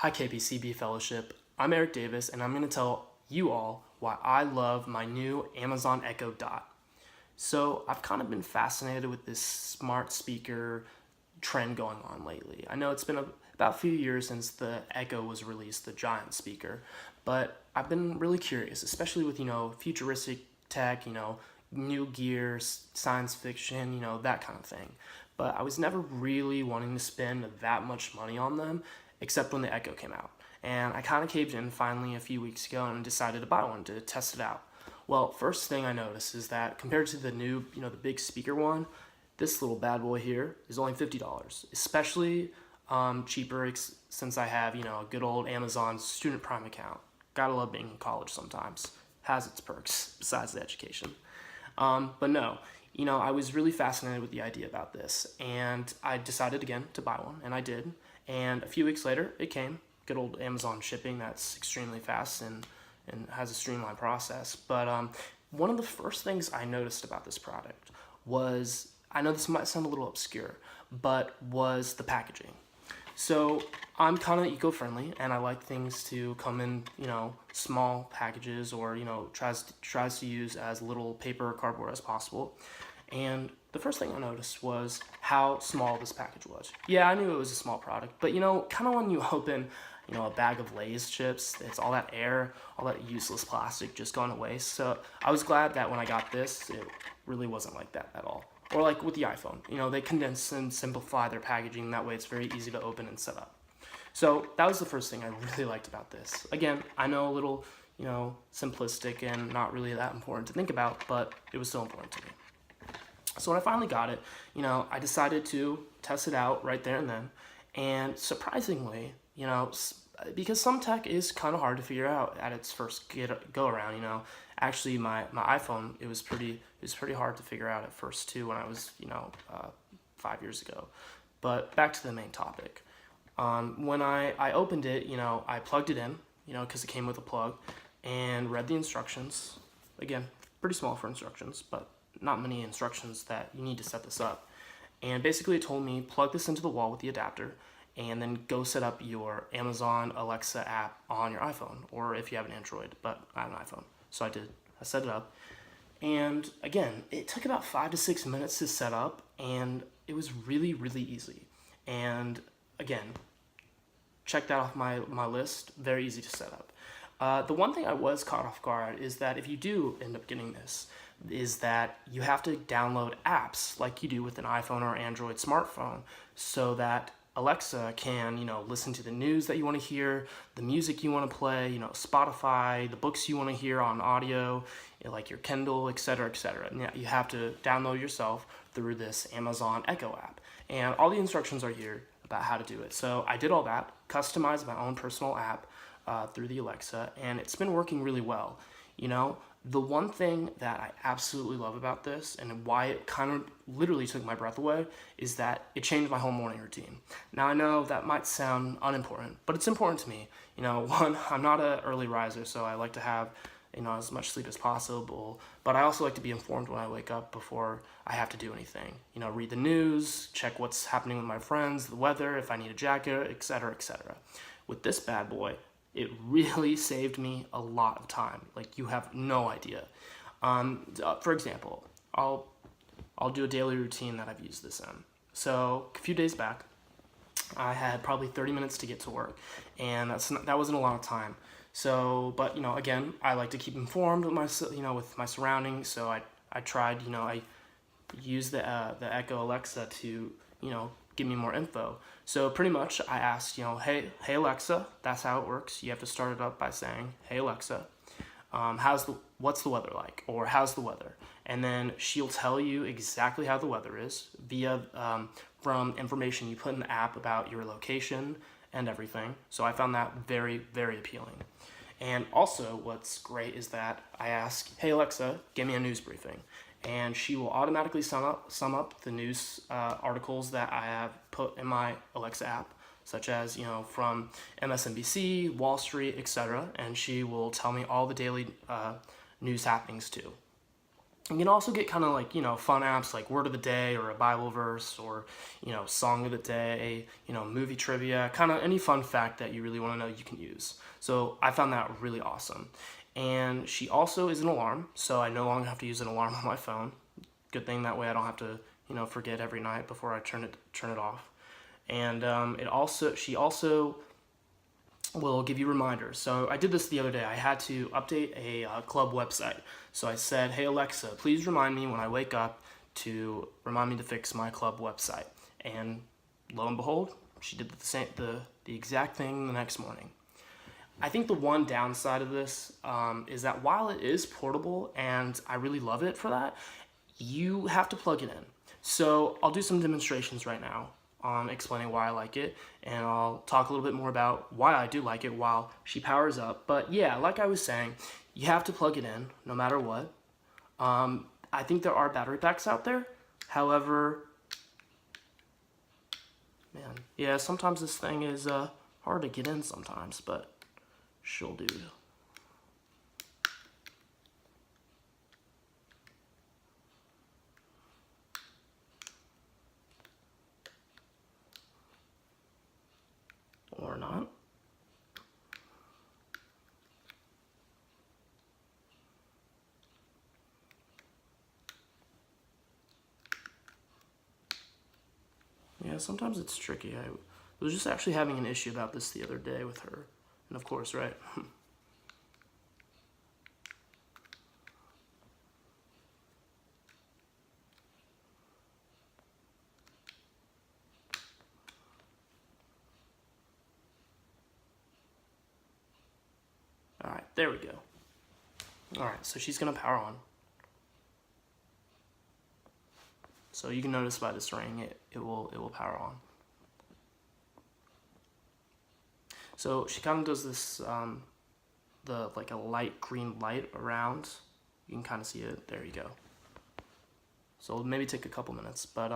Hi KPCB Fellowship, I'm Eric Davis and I'm going to tell you all why I love my new Amazon Echo Dot. So I've kind of been fascinated with this smart speaker trend going on lately. I know it's been about a few years since the Echo was released, the giant speaker, but I've been really curious, especially with, futuristic tech, new gear, science fiction, that kind of thing. But I was never really wanting to spend that much money on them, except when the Echo came out. And I kind of caved in finally a few weeks ago and decided to buy one to test it out. Well, first thing I noticed is that compared to the new, the big speaker one, this little bad boy here is only $50, especially cheaper since I have, a good old Amazon Student Prime account. Gotta love being in college sometimes. Has its perks besides the education. But no, I was really fascinated with the idea about this, and I decided again to buy one, and I did. And a few weeks later, it came. Good old Amazon shipping that's extremely fast and has a streamlined process. But one of the first things I noticed about this product was, I know this might sound a little obscure, but was the packaging. So I'm kind of eco-friendly and I like things to come in, small packages or, tries to use as little paper or cardboard as possible. And the first thing I noticed was how small this package was. Yeah, I knew it was a small product, but kind of when you open, a bag of Lay's chips, it's all that air, all that useless plastic just going to waste. So I was glad that when I got this, it really wasn't like that at all. Or like with the iPhone, they condense and simplify their packaging. That way it's very easy to open and set up. So that was the first thing I really liked about this. Again, I know a little, simplistic and not really that important to think about, but it was still important to me. So when I finally got it, I decided to test it out right there and then. And surprisingly, because some tech is kind of hard to figure out at its first go around, actually my iPhone, it was pretty hard to figure out at first too when I was, 5 years ago. But back to the main topic. When I opened it, I plugged it in, because it came with a plug, and read the instructions. Again, pretty small for instructions, but not many instructions that you need to set this up. And basically it told me plug this into the wall with the adapter and then go set up your Amazon Alexa app on your iPhone, or if you have an Android, but I have an iPhone. So I did. I set it up. And again, it took about 5 to 6 minutes to set up, and it was really, really easy. And again, check that off my list. Very easy to set up. The one thing I was caught off guard is that if you do end up getting this, is that you have to download apps like you do with an iPhone or Android smartphone so that Alexa can, listen to the news that you want to hear, the music you want to play, Spotify, the books you want to hear on audio, like your Kindle, etc., etc. And yeah, you have to download yourself through this Amazon Echo app. And all the instructions are here about how to do it. So I did all that, customized my own personal app through the Alexa, and it's been working really well. The one thing that I absolutely love about this and why it kind of literally took my breath away is that it changed my whole morning routine. Now I know that might sound unimportant, but it's important to me. One, I'm not an early riser, so I like to have as much sleep as possible, but I also like to be informed when I wake up before I have to do anything. Read the news, check what's happening with my friends, the weather, if I need a jacket, etc., etc. With this bad boy, it really saved me a lot of time. Like, you have no idea. For example, I'll do a daily routine that I've used this in. So a few days back, I had probably 30 minutes to get to work, and that wasn't a lot of time. So, but again, I like to keep informed with my surroundings. So I tried, I used the Echo Alexa to give me more info. So pretty much I asked, hey Alexa, that's how it works. You have to start it up by saying, hey Alexa, what's the weather like? Or how's the weather? And then she'll tell you exactly how the weather is via from information you put in the app about your location and everything. So I found that very, very appealing. And also what's great is that I ask, hey Alexa, give me a news briefing. And she will automatically sum up the news articles that I have put in my Alexa app, such as from MSNBC, Wall Street, etc. And she will tell me all the daily news happenings too. You can also get kind of like, fun apps like Word of the Day or a Bible verse or, Song of the Day, movie trivia, kind of any fun fact that you really want to know you can use. So I found that really awesome. And she also is an alarm, so I no longer have to use an alarm on my phone. Good thing, that way I don't have to, forget every night before I turn it off. And she also will give you reminders. So I did this the other day. I had to update a club website. So I said, "Hey Alexa, please remind me when I wake up to remind me to fix my club website." And lo and behold, she did the exact thing the next morning. I think the one downside of this is that while it is portable and I really love it for that, you have to plug it in. So I'll do some demonstrations right now explaining why I like it, and I'll talk a little bit more about why I do like it while she powers up. But yeah, like I was saying, you have to plug it in no matter what. I think there are battery packs out there. However, man, yeah, sometimes this thing is hard to get in sometimes, but she'll do. Or not. Yeah, sometimes it's tricky. I was just actually having an issue about this the other day with her. And of course, right? All right, there we go. All right, so she's gonna power on. So you can notice by this ring, it will power on. So she kind of does this, like a light green light around. You can kind of see it. There you go. So it'll maybe take a couple minutes. But,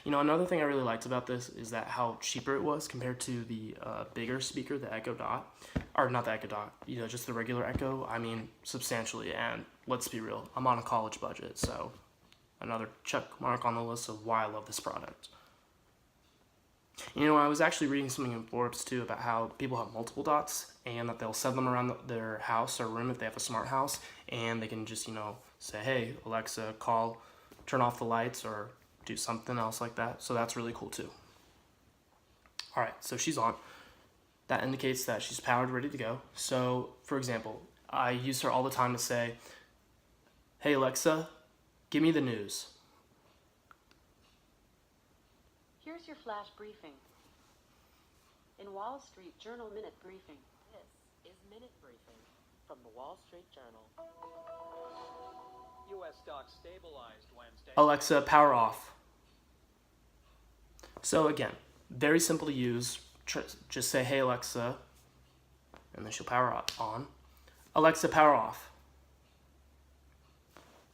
another thing I really liked about this is that how cheaper it was compared to the bigger speaker, the Echo Dot. Or not the Echo Dot, just the regular Echo. I mean, substantially. And let's be real, I'm on a college budget. So another check mark on the list of why I love this product. I was actually reading something in Forbes too about how people have multiple dots and that they'll set them around their house or room if they have a smart house, and they can just, say, "Hey, Alexa, turn off the lights," or do something else like that. So that's really cool too. All right, so she's on. That indicates that she's powered, ready to go. So, for example, I use her all the time to say, "Hey Alexa, give me the news." Here's your flash briefing. In Wall Street Journal Minute Briefing. This is Minute Briefing from the Wall Street Journal. U.S. stocks stabilized Wednesday. Alexa, power off. So again, very simple to use. Just say, "Hey Alexa," and then she'll power on. Alexa, power off.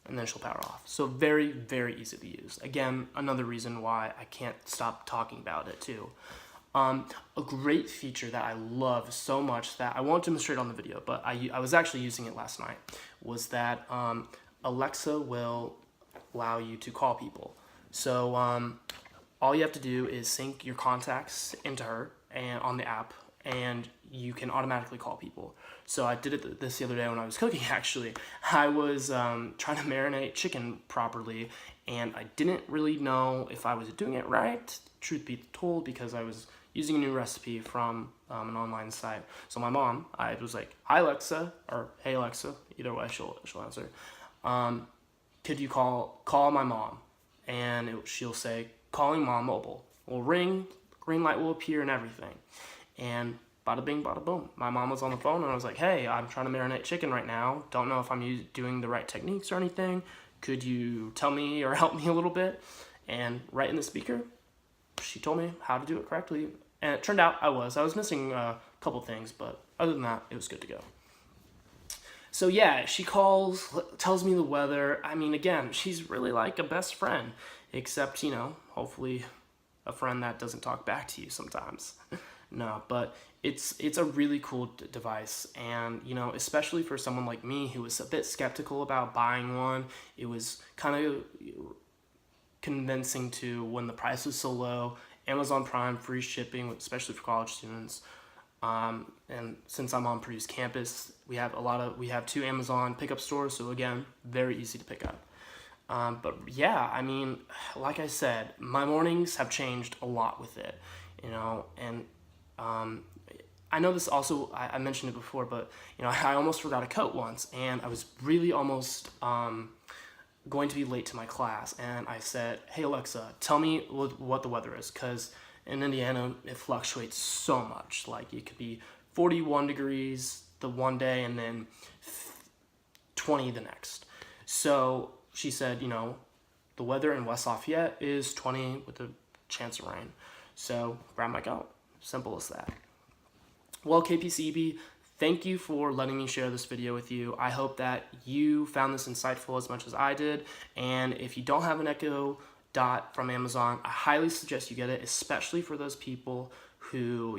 And then she'll power off. So very, very easy to use. Again, another reason why I can't stop talking about it too. A great feature that I love so much that I won't demonstrate on the video, but I was actually using it last night, was that Alexa will allow you to call people. So all you have to do is sync your contacts into her and on the app, and you can automatically call people. So I did this the other day when I was cooking, actually. I was trying to marinate chicken properly, and I didn't really know if I was doing it right, truth be told, because I was using a new recipe from an online site. So my mom, I was like, "Hi Alexa," or "Hey Alexa," either way she'll answer. "Could you call my mom?" And she'll say, "Calling mom mobile." Will ring, green light will appear and everything. And bada bing, bada boom. My mom was on the phone and I was like, "Hey, I'm trying to marinate chicken right now. Don't know if I'm doing the right techniques or anything. Could you tell me or help me a little bit?" And right in the speaker, she told me how to do it correctly. And it turned out I was missing a couple things, but other than that, it was good to go. So yeah, she calls, tells me the weather. I mean, again, she's really like a best friend, except, hopefully a friend that doesn't talk back to you sometimes. No, but it's a really cool device, and especially for someone like me who was a bit skeptical about buying one, it was kind of convincing to when the price was so low. Amazon Prime, free shipping, especially for college students. And since I'm on Purdue's campus, we have two Amazon pickup stores, so again, very easy to pick up. But yeah, I mean, like I said, my mornings have changed a lot with it, and I know this also, I mentioned it before, but I almost forgot a coat once, and I was really almost going to be late to my class, and I said, "Hey Alexa, tell me what the weather is," because in Indiana it fluctuates so much. Like it could be 41 degrees the one day and then 20 the next. So she said, the weather in West Lafayette is 20 with a chance of rain. So grab my coat. Simple as that. Well, KPCB, thank you for letting me share this video with you. I hope that you found this insightful as much as I did. And if you don't have an Echo Dot from Amazon, I highly suggest you get it, especially for those people who,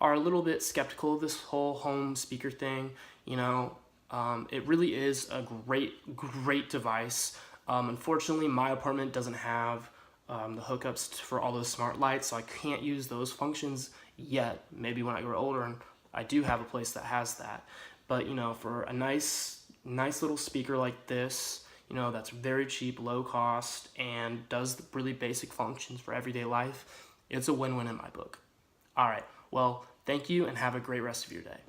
are a little bit skeptical of this whole home speaker thing. It really is a great device. Unfortunately, my apartment doesn't have the hookups for all those smart lights, so I can't use those functions yet. Maybe when I grow older and I do have a place that has that. But for a nice little speaker like this, that's very cheap, low cost, and does the really basic functions for everyday life, it's a win-win in my book. All right, well, thank you and have a great rest of your day.